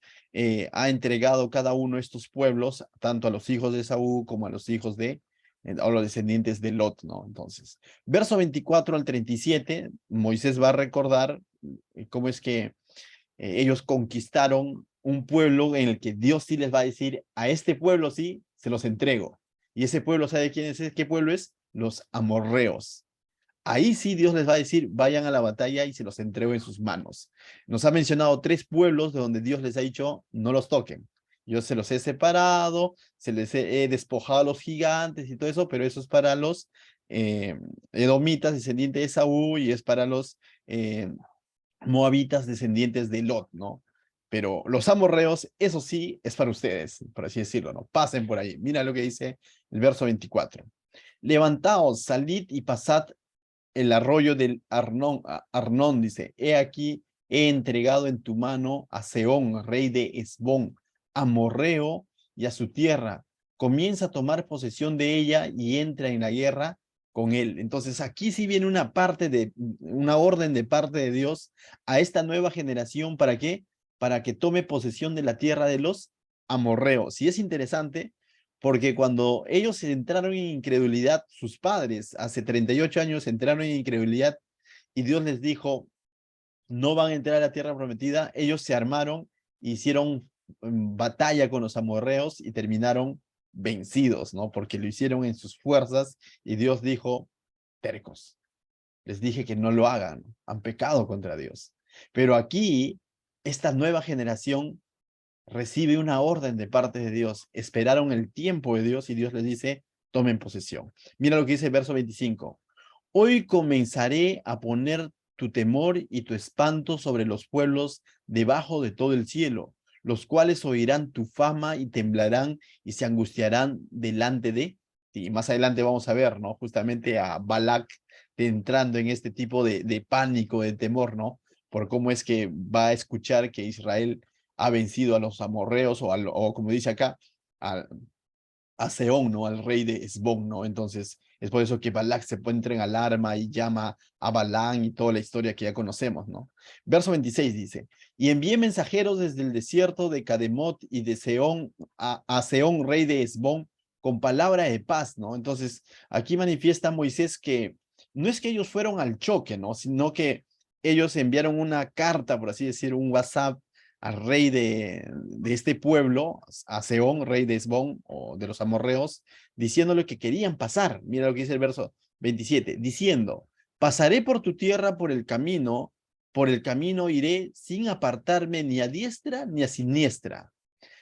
ha entregado cada uno de estos pueblos, tanto a los hijos de Saúl como a los hijos de o los descendientes de Lot, ¿no? Entonces, verso 24 al 37, Moisés va a recordar cómo es que ellos conquistaron un pueblo en el que Dios sí les va a decir, a este pueblo sí, se los entrego. Y ese pueblo, ¿sabe quién es? ¿Qué pueblo es? Los amorreos. Ahí sí Dios les va a decir, vayan a la batalla y se los entrego en sus manos. Nos ha mencionado 3 pueblos de donde Dios les ha dicho, no los toquen. Yo se los he separado, se les he despojado a los gigantes y todo eso, pero eso es para los edomitas, descendientes de Saúl, y es para los moabitas, descendientes de Lot, ¿no? Pero los amorreos, eso sí, es para ustedes, por así decirlo, ¿no? Pasen por ahí. Mira lo que dice el verso 24. Levantaos, salid y pasad el arroyo del Arnón, dice, he aquí, he entregado en tu mano a Sehón, rey de Hesbón, amorreo, y a su tierra. Comienza a tomar posesión de ella y entra en la guerra con él. Entonces aquí sí viene una orden de parte de Dios a esta nueva generación. ¿Para qué? Para que tome posesión de la tierra de los amorreos. Y es interesante porque cuando ellos entraron en incredulidad, sus padres, hace 38 años, entraron en incredulidad y Dios les dijo, no van a entrar a la tierra prometida, ellos se armaron, hicieron batalla con los amorreos y terminaron vencidos, ¿no? Porque lo hicieron en sus fuerzas y Dios dijo, tercos, les dije que no lo hagan, han pecado contra Dios. Pero aquí, esta nueva generación recibe una orden de parte de Dios, esperaron el tiempo de Dios y Dios les dice, tomen posesión. Mira lo que dice el verso 25. Hoy comenzaré a poner tu temor y tu espanto sobre los pueblos debajo de todo el cielo, los cuales oirán tu fama y temblarán y se angustiarán delante de ti. Más adelante vamos a ver, ¿no? Justamente a Balac entrando en este tipo de pánico, de temor, ¿no? Por cómo es que va a escuchar que Israel ha vencido a los amorreos o como dice acá, a Sehón, ¿no? Al rey de Hesbón, ¿no? Entonces, es por eso que Balac se entra en alarma y llama a Balán y toda la historia que ya conocemos, ¿no? Verso 26 dice, y envié mensajeros desde el desierto de Cademot y de Sehón a Sehón, rey de Hesbón, con palabra de paz, ¿no? Entonces, aquí manifiesta Moisés que no es que ellos fueron al choque, ¿no? Sino que ellos enviaron una carta, por así decir, un WhatsApp al rey de este pueblo, a Sehón, rey de Hesbón o de los amorreos, diciéndole que querían pasar. Mira lo que dice el verso 27, diciendo, pasaré por tu tierra por el camino iré sin apartarme ni a diestra ni a siniestra.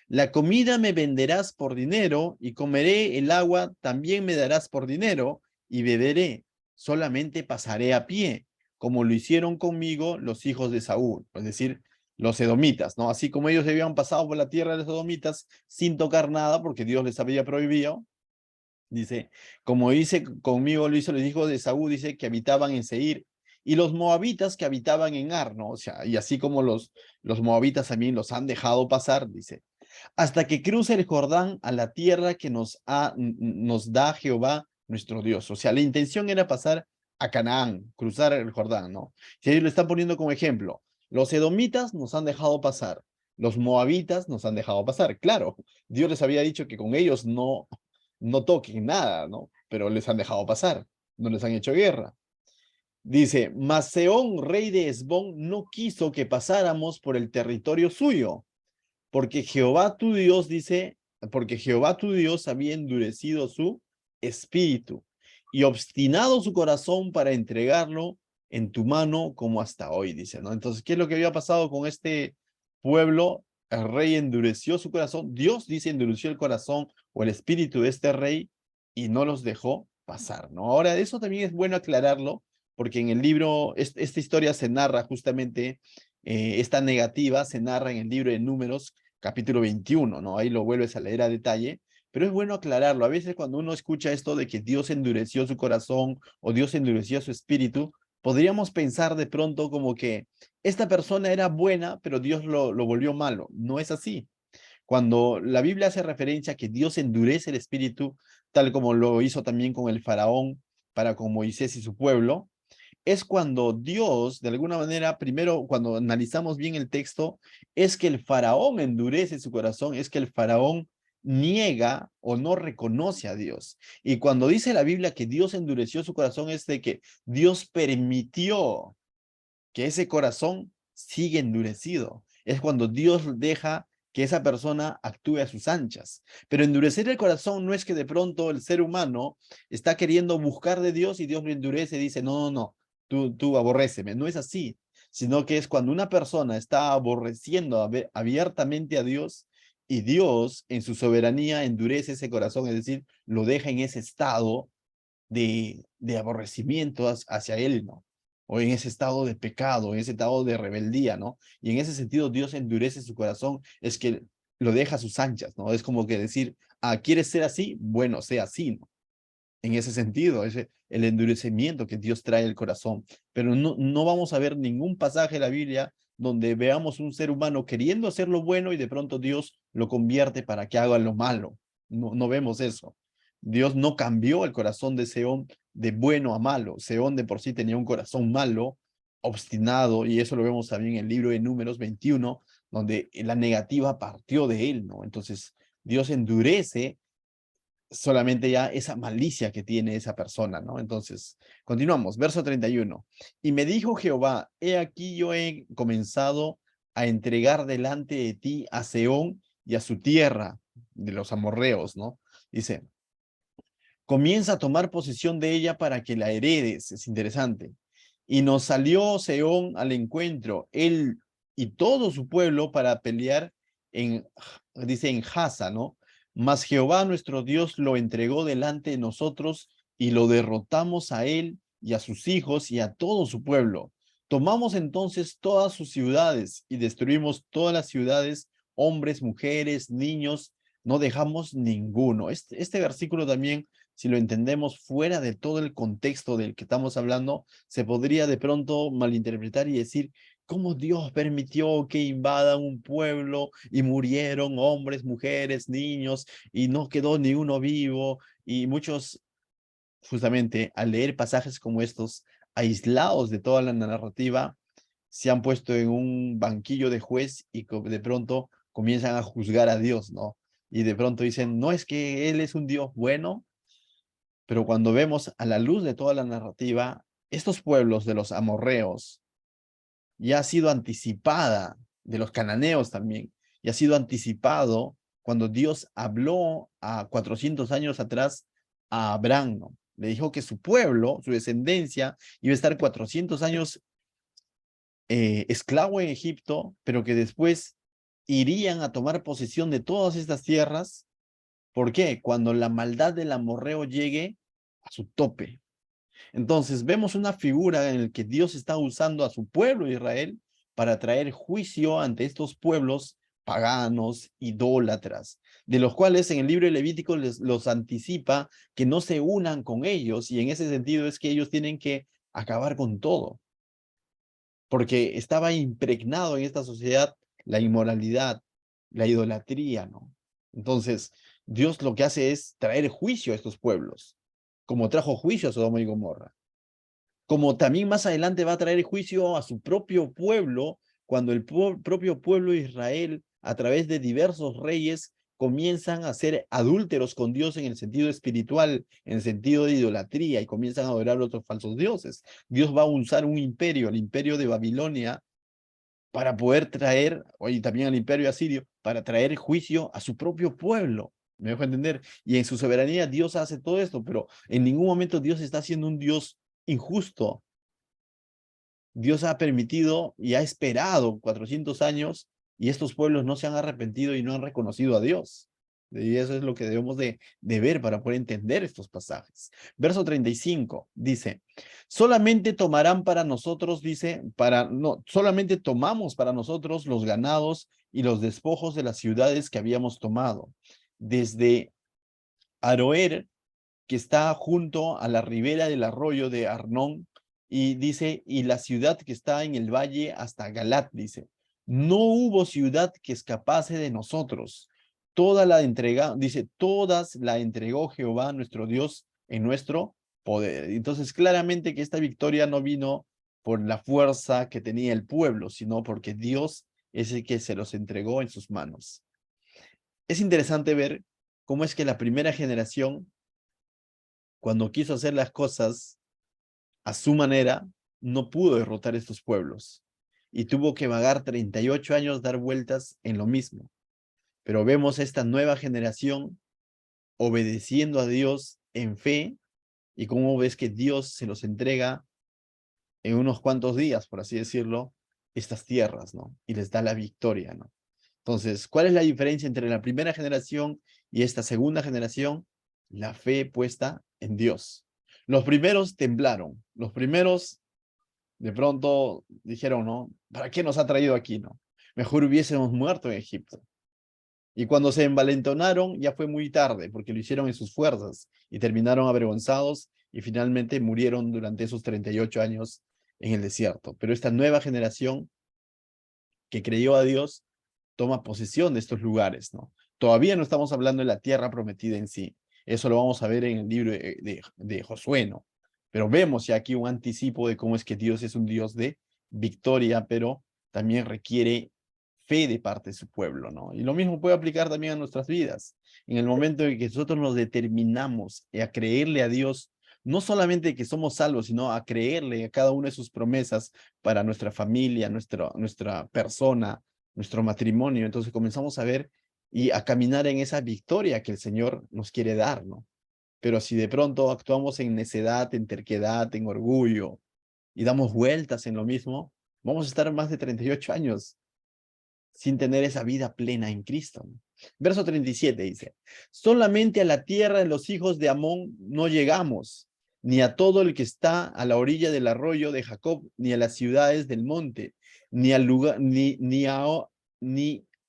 La comida me venderás por dinero y comeré el agua también me darás por dinero y beberé. Solamente pasaré a pie, como lo hicieron conmigo los hijos de Saúl, es decir, los edomitas, ¿no? Así como ellos habían pasado por la tierra de los edomitas sin tocar nada porque Dios les había prohibido, dice, como dice conmigo lo hizo los hijos de Saúl, dice que habitaban en Seir, y los moabitas que habitaban en Ar, ¿no? O sea, y así como los moabitas también los han dejado pasar, dice, hasta que cruce el Jordán a la tierra que nos da Jehová nuestro Dios. O sea, la intención era pasar a Canaán, cruzar el Jordán, ¿no? Si ellos lo están poniendo como ejemplo, los edomitas nos han dejado pasar, los moabitas nos han dejado pasar. Claro, Dios les había dicho que con ellos no toquen nada, ¿no? Pero les han dejado pasar, no les han hecho guerra. Dice, mas Sehón, rey de Hesbón, no quiso que pasáramos por el territorio suyo, porque Jehová tu Dios dice, porque Jehová tu Dios había endurecido su espíritu y obstinado su corazón para entregarlo en tu mano como hasta hoy, dice, ¿no? Entonces, ¿qué es lo que había pasado con este pueblo? El rey endureció su corazón. Dios, dice, endureció el corazón o el espíritu de este rey y no los dejó pasar, ¿no? Ahora, eso también es bueno aclararlo, porque en el libro, esta historia se narra justamente, esta negativa se narra en el libro de Números, capítulo 21, ¿no? Ahí lo vuelves a leer a detalle, pero es bueno aclararlo. A veces cuando uno escucha esto de que Dios endureció su corazón o Dios endureció su espíritu, podríamos pensar de pronto como que esta persona era buena, pero Dios lo volvió malo. No es así. Cuando la Biblia hace referencia a que Dios endurece el espíritu, tal como lo hizo también con el faraón para con Moisés y su pueblo, es cuando Dios, de alguna manera, primero, cuando analizamos bien el texto, es que el faraón endurece su corazón, es que el faraón niega o no reconoce a Dios. Y cuando dice la Biblia que Dios endureció su corazón, es de que Dios permitió que ese corazón sigue endurecido. Es cuando Dios deja que esa persona actúe a sus anchas. Pero endurecer el corazón no es que de pronto el ser humano está queriendo buscar de Dios y Dios lo endurece y dice, no, no, no, tú aborréceme. No es así, sino que es cuando una persona está aborreciendo abiertamente a Dios y Dios en su soberanía endurece ese corazón, es decir, lo deja en ese estado de aborrecimiento hacia Él, ¿no? O en ese estado de pecado, en ese estado de rebeldía, ¿no? Y en ese sentido Dios endurece su corazón, es que lo deja a sus anchas, ¿no? Es como que decir, ah, ¿quieres ser así? Bueno, sea así, ¿no? En ese sentido, el endurecimiento que Dios trae al corazón. Pero no vamos a ver ningún pasaje de la Biblia donde veamos un ser humano queriendo hacer lo bueno y de pronto Dios lo convierte para que haga lo malo. No vemos eso. Dios no cambió el corazón de Seón de bueno a malo. Seón de por sí tenía un corazón malo, obstinado, y eso lo vemos también en el libro de Números 21, donde la negativa partió de él, ¿no? Entonces, Dios endurece solamente ya esa malicia que tiene esa persona, ¿no? Entonces, continuamos, verso 31. Y me dijo Jehová, he aquí yo he comenzado a entregar delante de ti a Seón y a su tierra, de los amorreos, ¿no? Dice, comienza a tomar posesión de ella para que la heredes, es interesante. Y nos salió Seón al encuentro, él y todo su pueblo para pelear en, dice en Jaza, ¿no? Mas Jehová nuestro Dios lo entregó delante de nosotros y lo derrotamos a él y a sus hijos y a todo su pueblo. Tomamos entonces todas sus ciudades y destruimos todas las ciudades, hombres, mujeres, niños, no dejamos ninguno. Este versículo también, si lo entendemos fuera de todo el contexto del que estamos hablando, se podría de pronto malinterpretar y decir, ¿cómo Dios permitió que invadan un pueblo y murieron hombres, mujeres, niños y no quedó ni uno vivo? Y muchos, justamente, al leer pasajes como estos, aislados de toda la narrativa, se han puesto en un banquillo de juez y de pronto comienzan a juzgar a Dios, ¿no? Y de pronto dicen, no es que Él es un Dios bueno, pero cuando vemos a la luz de toda la narrativa, estos pueblos de los amorreos ya ha sido anticipada, de los cananeos también, y ha sido anticipado cuando Dios habló a 400 años atrás a Abraham, ¿no? Le dijo que su pueblo, su descendencia, iba a estar 400 años esclavo en Egipto, pero que después irían a tomar posesión de todas estas tierras. ¿Por qué? Cuando la maldad del amorreo llegue a su tope. Entonces vemos una figura en la que Dios está usando a su pueblo Israel para traer juicio ante estos pueblos paganos, idólatras, de los cuales en el libro de Levítico los anticipa que no se unan con ellos, y en ese sentido es que ellos tienen que acabar con todo, porque estaba impregnado en esta sociedad la inmoralidad, la idolatría, ¿no? Entonces, Dios lo que hace es traer juicio a estos pueblos, como trajo juicio a Sodoma y Gomorra. Como también más adelante va a traer juicio a su propio pueblo, cuando el propio pueblo de Israel, a través de diversos reyes, comienzan a ser adúlteros con Dios en el sentido espiritual, en el sentido de idolatría, y comienzan a adorar a otros falsos dioses. Dios va a usar un imperio, el imperio de Babilonia, para poder traer, y también al imperio asirio, para traer juicio a su propio pueblo. ¿Me dejo entender? Y en su soberanía Dios hace todo esto, pero en ningún momento Dios está siendo un Dios injusto. Dios ha permitido y ha esperado 400 años y estos pueblos no se han arrepentido y no han reconocido a Dios. Y eso es lo que debemos de ver para poder entender estos pasajes. Verso 35 dice, solamente tomarán para nosotros, dice, no, solamente tomamos para nosotros los ganados y los despojos de las ciudades que habíamos tomado. Desde Aroer, que está junto a la ribera del arroyo de Arnón, y dice, y la ciudad que está en el valle hasta Galat, dice, no hubo ciudad que escapase de nosotros. Toda la entrega, dice, todas la entregó Jehová nuestro Dios en nuestro poder. Entonces, claramente que esta victoria no vino por la fuerza que tenía el pueblo, sino porque Dios es el que se los entregó en sus manos. Es interesante ver cómo es que la primera generación, cuando quiso hacer las cosas a su manera, no pudo derrotar estos pueblos y tuvo que vagar 38 años dar vueltas en lo mismo. Pero vemos esta nueva generación obedeciendo a Dios en fe y cómo ves que Dios se los entrega en unos cuantos días, por así decirlo, estas tierras, ¿no? Y les da la victoria, ¿no? Entonces, ¿cuál es la diferencia entre la primera generación y esta segunda generación? La fe puesta en Dios. Los primeros temblaron, los primeros de pronto dijeron, ¿no? ¿Para qué nos ha traído aquí, no? Mejor hubiésemos muerto en Egipto. Y cuando se envalentonaron, ya fue muy tarde, porque lo hicieron en sus fuerzas y terminaron avergonzados y finalmente murieron durante esos 38 años en el desierto. Pero esta nueva generación que creyó a Dios toma posesión de estos lugares, ¿no? Todavía no estamos hablando de la tierra prometida en sí. Eso lo vamos a ver en el libro de Josué, ¿no? Pero vemos ya aquí un anticipo de cómo es que Dios es un Dios de victoria, pero también requiere fe de parte de su pueblo, ¿no? Y lo mismo puede aplicar también a nuestras vidas. En el momento en que nosotros nos determinamos a creerle a Dios, no solamente que somos salvos, sino a creerle a cada una de sus promesas para nuestra familia, nuestra persona, nuestro matrimonio. Entonces comenzamos a ver y a caminar en esa victoria que el Señor nos quiere dar, ¿no? Pero si de pronto actuamos en necedad, en terquedad, en orgullo y damos vueltas en lo mismo, vamos a estar más de 38 años sin tener esa vida plena en Cristo, ¿no? Verso 37 dice, solamente a la tierra de los hijos de Amón no llegamos, ni a todo el que está a la orilla del arroyo de Jacob, ni a las ciudades del monte, ni al lugar, ni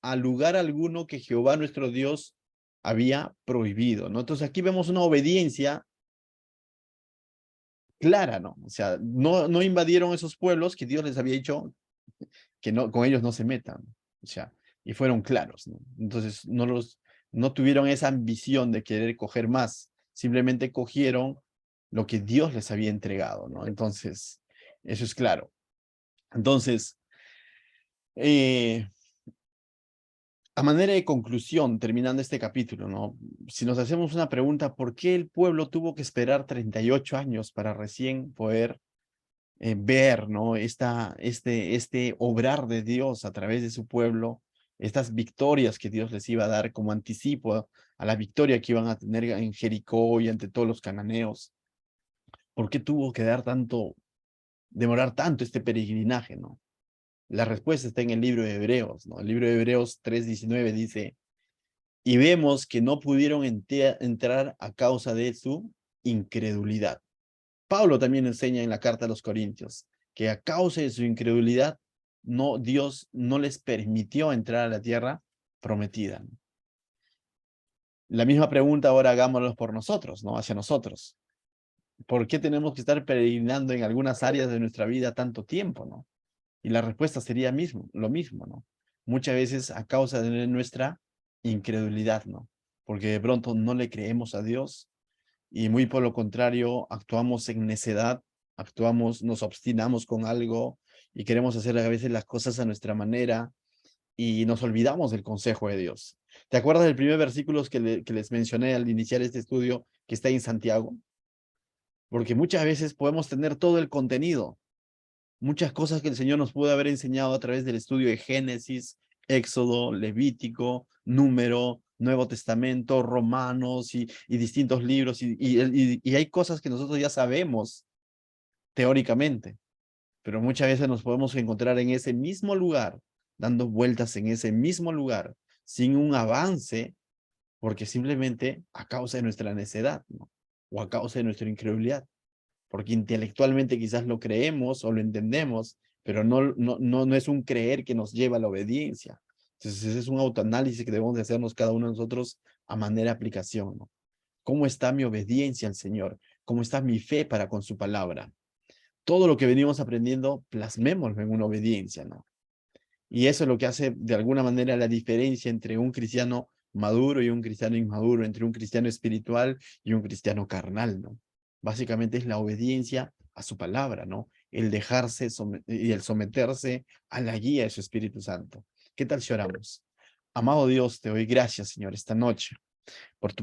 a lugar alguno que Jehová nuestro Dios había prohibido, ¿no? Entonces aquí vemos una obediencia clara, ¿no? O sea, no invadieron esos pueblos que Dios les había dicho que no, con ellos no se metan, o sea, y fueron claros, ¿no? Entonces no tuvieron esa ambición de querer coger más, simplemente cogieron lo que Dios les había entregado, ¿no? Entonces, eso es claro. Entonces, a manera de conclusión, terminando este capítulo, ¿no? Si nos hacemos una pregunta, ¿por qué el pueblo tuvo que esperar 38 años para recién poder ver, ¿no? Este obrar de Dios a través de su pueblo, estas victorias que Dios les iba a dar como anticipo a la victoria que iban a tener en Jericó y ante todos los cananeos? ¿Por qué tuvo que demorar tanto este peregrinaje, ¿no? La respuesta está en el libro de Hebreos, ¿no? El libro de Hebreos 3:19 dice, y vemos que no pudieron entrar a causa de su incredulidad. Pablo también enseña en la carta a los Corintios que a causa de su incredulidad, Dios no les permitió entrar a la tierra prometida. La misma pregunta ahora hagámoslo por nosotros, ¿no? Hacia nosotros. ¿Por qué tenemos que estar peregrinando en algunas áreas de nuestra vida tanto tiempo, ¿no? Y la respuesta sería lo mismo, ¿no? Muchas veces a causa de nuestra incredulidad, ¿no? Porque de pronto no le creemos a Dios y muy por lo contrario, actuamos en necedad, nos obstinamos con algo y queremos hacer a veces las cosas a nuestra manera y nos olvidamos del consejo de Dios. ¿Te acuerdas del primer versículo que les mencioné al iniciar este estudio que está en Santiago? Porque muchas veces podemos tener todo el contenido, muchas cosas que el Señor nos pudo haber enseñado a través del estudio de Génesis, Éxodo, Levítico, Número, Nuevo Testamento, Romanos y distintos libros. Y hay cosas que nosotros ya sabemos teóricamente, pero muchas veces nos podemos encontrar en ese mismo lugar, dando vueltas en ese mismo lugar, sin un avance, porque simplemente a causa de nuestra necedad, ¿no? O a causa de nuestra incredulidad, porque intelectualmente quizás lo creemos o lo entendemos, pero no es un creer que nos lleva a la obediencia. Entonces ese es un autoanálisis que debemos de hacernos cada uno de nosotros a manera de aplicación, ¿no? ¿Cómo está mi obediencia al Señor? ¿Cómo está mi fe para con su palabra? Todo lo que venimos aprendiendo, plasmémoslo en una obediencia, ¿no? Y eso es lo que hace de alguna manera la diferencia entre un cristiano maduro y un cristiano inmaduro, entre un cristiano espiritual y un cristiano carnal, ¿no? Básicamente es la obediencia a su palabra, ¿no? El dejarse y el someterse a la guía de su Espíritu Santo. ¿Qué tal si oramos? Amado Dios, te doy gracias, Señor, esta noche por tu palabra.